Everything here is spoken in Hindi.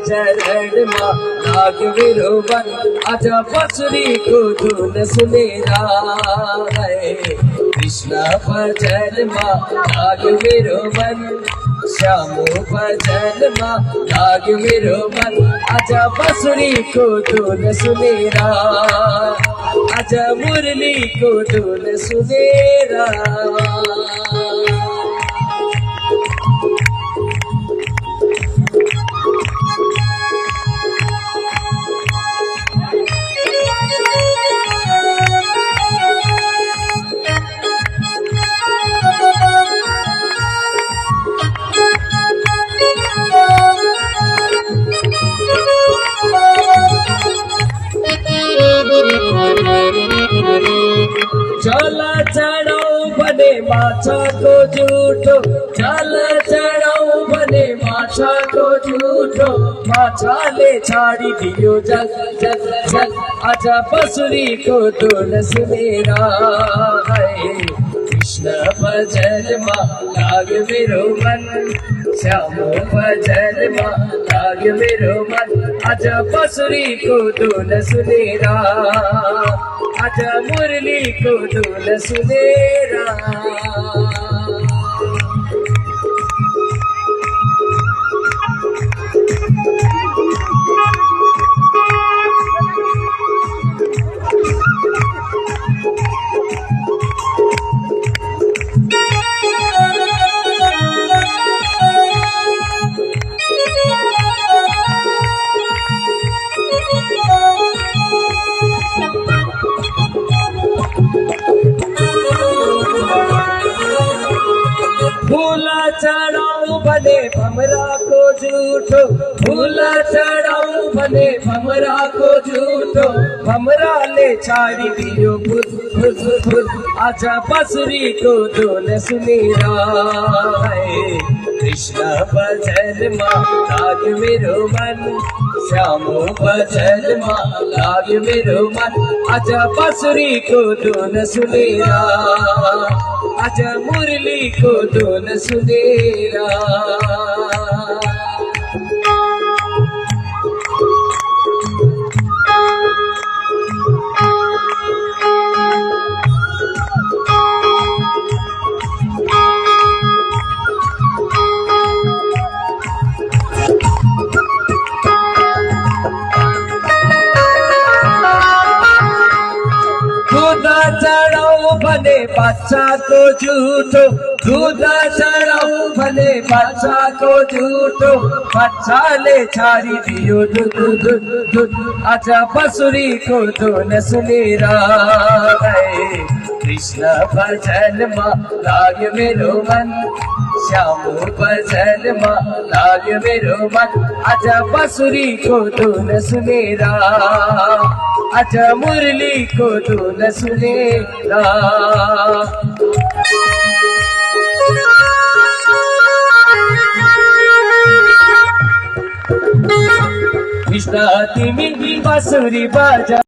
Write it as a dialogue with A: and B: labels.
A: चरण मा लाग मेरो मन, आजा बांसुरी को धुन सुनेरा है। कृष्ण भजन मा लाग मेरो मन, श्याम भजन मा लाग मेरो मन, आजा बांसुरी को धुन सुनेरा, आजा मुरली को धुन सुनेरा। चला चढ़ाऊ बने माछा को झूठो, चला चढ़ाऊ बने माछा को झूठो, माछा ले छाड़ी दियो जग जग जग, आजा बांसुरी को धुन सुनेरा है। कृष्ण भजन मा लाग मेरो मन, श्याम भजन मा लाग मेरो मन, आजा बांसुरी को धुन सुनेरा, आजा मुरली को धुन सुनेरा। फूला चढ़ाऊ बने भमरा को झूठो, फूला चढ़ाऊ बने भमरा को झूठो, भमरा ले छाड़ी दियो फुस फुस फुस, आजा बांसुरी को धुन सुनेरा है। कृष्ण भजन मा लाग मेरो मन, श्याम भजन मा लाग मेरो मन, आजा बांसुरी को धुन सुनेरा, आजा मुरली को धुन सुनेरा। दूधा चढ़ाऊ बने बादशाह को झूठो, दूधा चढ़ाऊ बने बादशाह को झूठो, बादशाह ले छाड़ी दियो दूध दूध दूध, आजा बांसुरी को धुन सुनेरा है। कृष्ण भजन मा लाग मेरो मन, श्याम भजन मा लाग मेरो मन, आजा बांसुरी को धुन सुनेरा, आजा मुरली को धुन सुनेरा। कृष्ण तिमी बांसुरी बाजा।